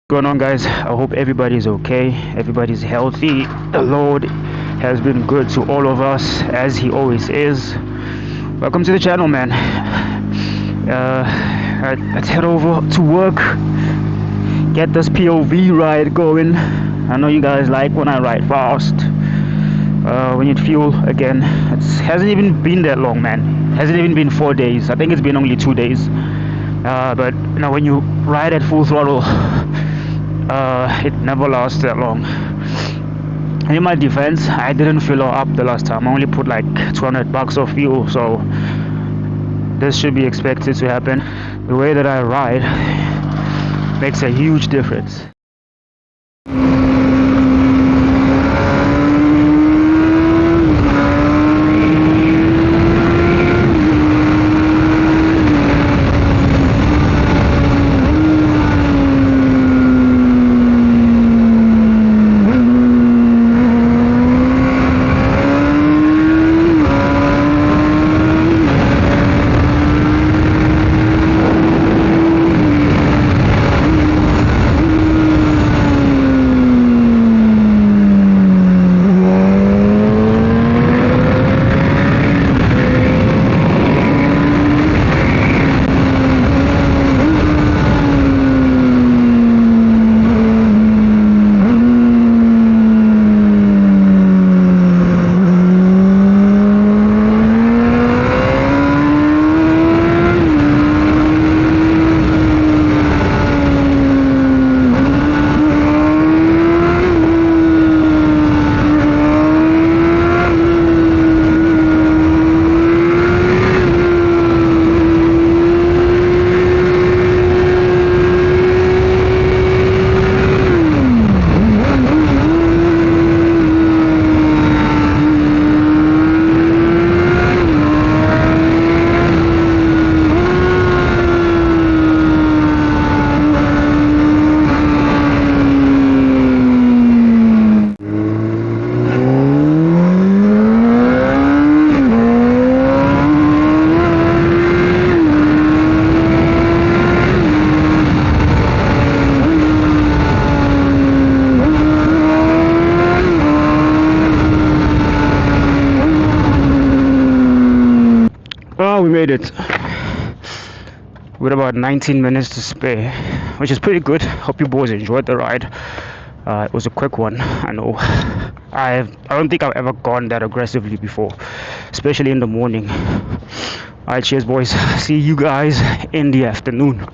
Going on, guys? I hope everybody's okay, everybody's healthy. The Lord has been good to all of us, as he always is. Welcome to the channel, man. Let's head over to work, get this POV ride going. I know you guys like when I ride fast. We need fuel again. It hasn't even been that long, man. It hasn't even been 4 days. I think it's been only 2 days. But you know, when you ride at full throttle, it never lasts that long. In my defense, I didn't fill her up the last time. I only put like $200 of fuel, so this should be expected to happen. The way that I ride makes a huge difference. We made it with about 19 minutes to spare, which is pretty good. Hope you boys enjoyed the ride. It was a quick one. I know I don't think I've ever gone that aggressively before, especially in the morning. Alright, cheers boys, see you guys in the afternoon.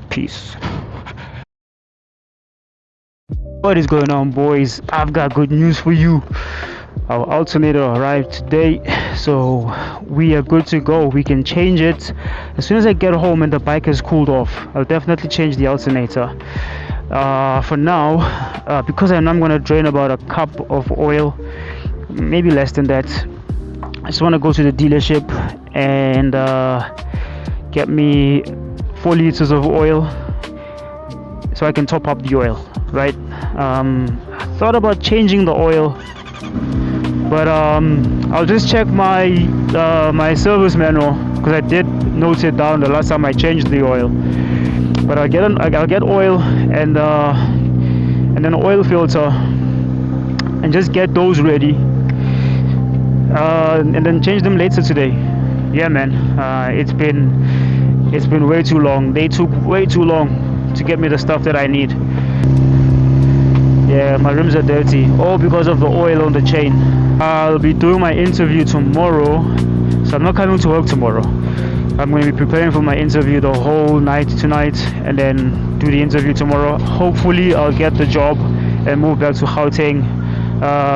Peace. What is going on, boys? I've got good news for you. Our alternator arrived today, so we are good to go. We can change it as soon as I get home and the bike has cooled off. I'll definitely change the alternator. For now, because I know I'm going to drain about a cup of oil, maybe less than that, I just want to go to the dealership and get me 4 liters of oil so I can top up the oil, right? I thought about changing the oil, but I'll just check my my service manual, because I did note it down the last time I changed the oil. But I'll get oil and then an oil filter and just get those ready, and then change them later today. Yeah, man. It's been way too long. They took way too long to get me the stuff that I need. Yeah, my rims are dirty, all because of the oil on the chain. I'll be doing my interview tomorrow, so I'm not coming to work tomorrow. I'm going to be preparing for my interview the whole night tonight, and then do the interview tomorrow. Hopefully I'll get the job and move back to Gauteng,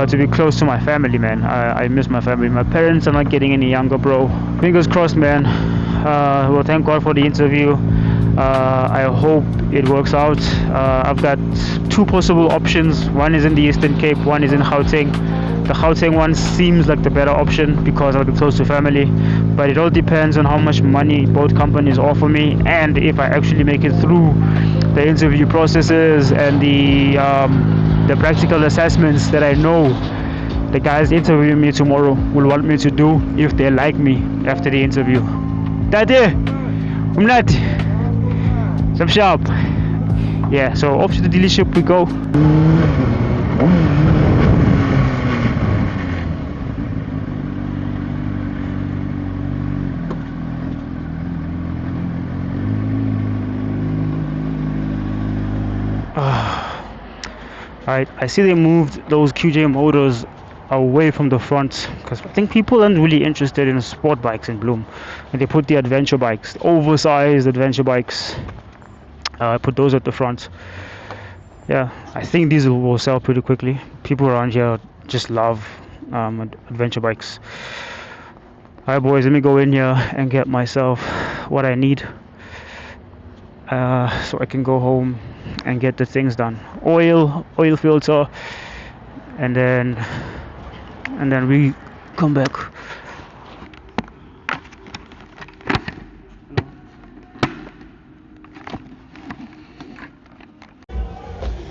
to be close to my family, man. I miss my family. My parents are not getting any younger, bro. Fingers crossed, man. Well, thank God for the interview. I hope it works out. I've got 2 possible options. One is in the Eastern Cape, one is in Gauteng. The Gauteng one seems like the better option because I'll be close to family, but it all depends on how much money both companies offer me, and if I actually make it through the interview processes and the practical assessments that I know the guys interviewing me tomorrow will want me to do if they like me after the interview. Tate, umnati, sharp. yeah, so off to the dealership we go. Alright, I see they moved those QJ motors away from the front because I think people aren't really interested in sport bikes in Bloom. And they put the adventure bikes, oversized adventure bikes. I put those at the front. Yeah, I think these will sell pretty quickly. People around here just love adventure bikes. Alright boys, let me go in here and get myself what I need so I can go home and get the things done. Oil filter, and then we come back.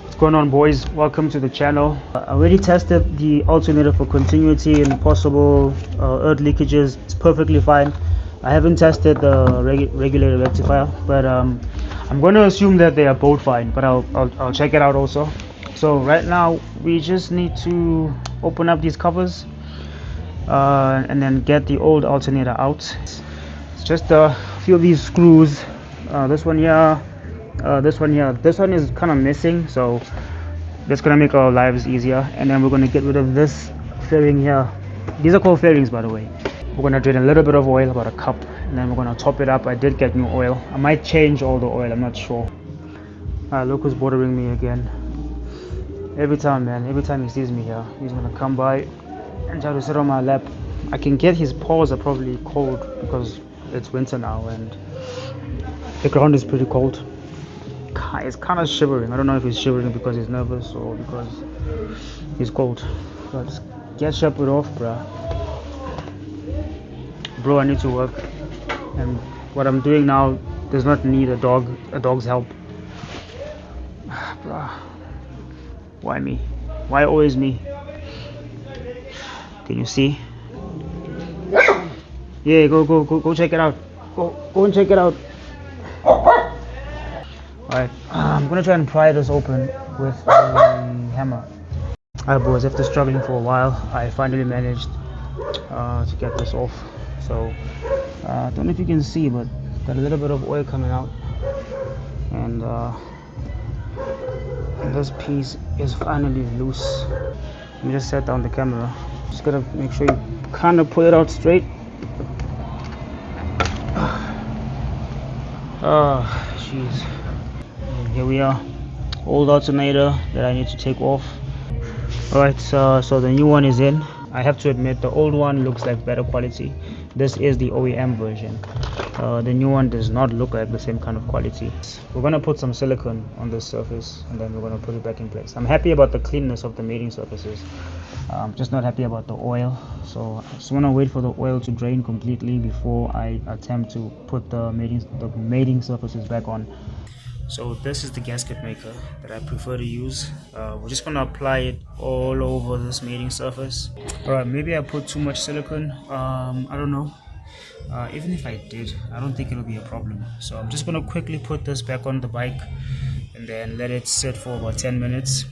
What's going on, boys? Welcome to the channel. I already tested the alternator for continuity and possible earth leakages. It's perfectly fine. I haven't tested the regulator rectifier, but I'm going to assume that they are both fine, but I'll check it out also. So right now we just need to open up these covers and then get the old alternator out. It's just a few of these screws. This one here, this one here. This one is kind of missing, so that's gonna make our lives easier. And then we're gonna get rid of this fairing here. These are called fairings, by the way. We're gonna drain a little bit of oil, about a cup, and then we're gonna top it up. I did get new oil. I might change all the oil, I'm not sure. Look who's bothering me again. Every time, man, every time he sees me here, he's gonna come by and try to sit on my lap. I can get his paws are probably cold because it's winter now and the ground is pretty cold. It's kind of shivering. I don't know if he's shivering because he's nervous or because he's cold. But just get shepherd off, bruh. Bro, I need to work, and what I'm doing now does not need a dog's help. Bruh. Why me? Why always me? Can you see? Yeah, go check it out. Go and check it out. Alright, I'm gonna try and pry this open with a hammer. Alright boys, after struggling for a while, I finally managed to get this off. So, I don't know if you can see, but got a little bit of oil coming out. And this piece is finally loose. Let me just set down the camera. Just gotta make sure you kind of pull it out straight. Oh, jeez. Here we are, old alternator that I need to take off. Alright, so the new one is in. I have to admit the old one looks like better quality. This is the OEM version. The new one does not look like the same kind of quality. We're gonna put some silicone on this surface and then we're gonna put it back in place. I'm happy about the cleanness of the mating surfaces. Just not happy about the oil. So I just wanna wait for the oil to drain completely before I attempt to put the mating surfaces back on. So this is the gasket maker that I prefer to use. We're just gonna apply it all over this mating surface. Alright, maybe I put too much silicone. I don't know. Even if I did, I don't think it'll be a problem. So I'm just gonna quickly put this back on the bike and then let it sit for about 10 minutes.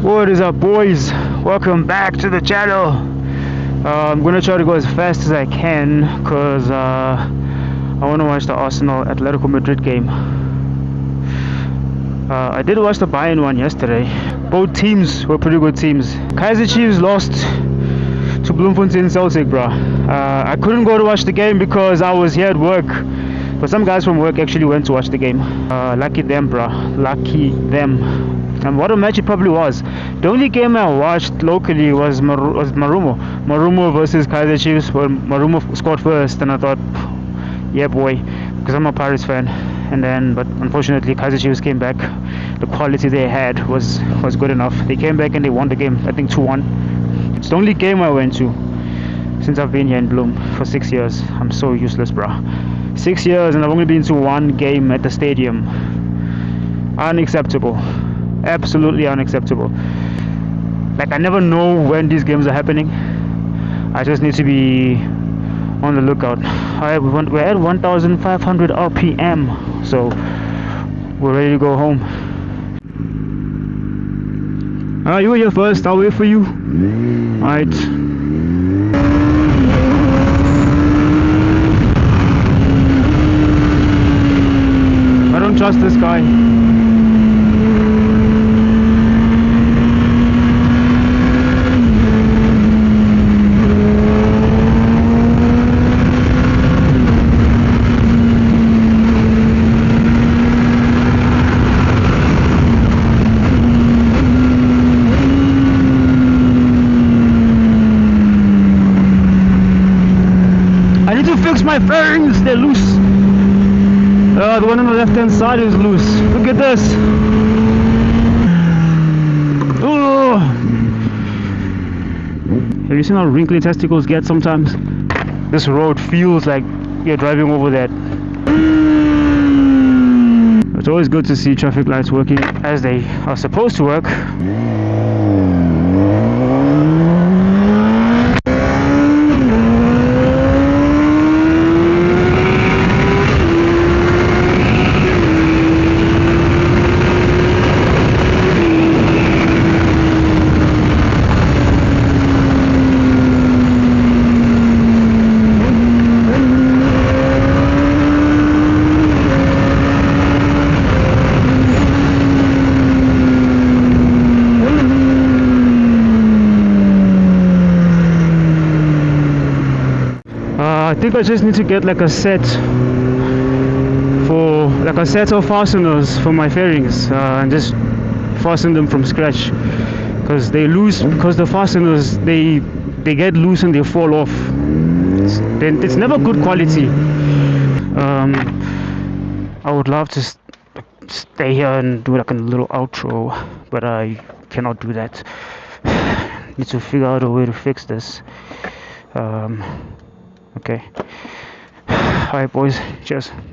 What is up, boys? Welcome back to the channel. I'm gonna try to go as fast as I can because I want to watch the Arsenal Atletico Madrid game. I did watch the Bayern one yesterday. Both teams were pretty good teams. Kaiser Chiefs lost to Bloemfontein Celtic, bro. I couldn't go to watch the game because I was here at work, but some guys from work actually went to watch the game. Lucky them, bro. Lucky them. And what a match it probably was. The only game I watched locally was Marumo versus Kaiser Chiefs, where Marumo scored first, and I thought, yeah boy, because I'm a Pirates fan. And then, but unfortunately Kaiser Chiefs came back. The quality they had was good enough. They came back and they won the game, I think 2-1. It's the only game I went to since I've been here in Bloom for 6 years. I'm so useless, bro. 6 years and I've only been to one game at the stadium. Unacceptable. Absolutely unacceptable. Like, I never know when these games are happening. I just need to be on the lookout. Alright, we're at 1500 RPM, so we're ready to go home. Alright, you were here first, I'll wait for you. Alright. I don't trust this guy. I need to fix my fairings, they're loose. The one on the left hand side is loose. Look at this. Oh. Have you seen how wrinkly testicles get sometimes? This road feels like you're driving over that. It's always good to see traffic lights working as they are supposed to work. I think I just need to get like a set of fasteners for my fairings and just fasten them from scratch, because they lose, because the fasteners they get loose and they fall off. It's never good quality. I would love to stay here and do like a little outro, but I cannot do that. Need to figure out a way to fix this. Okay. Alright boys, cheers.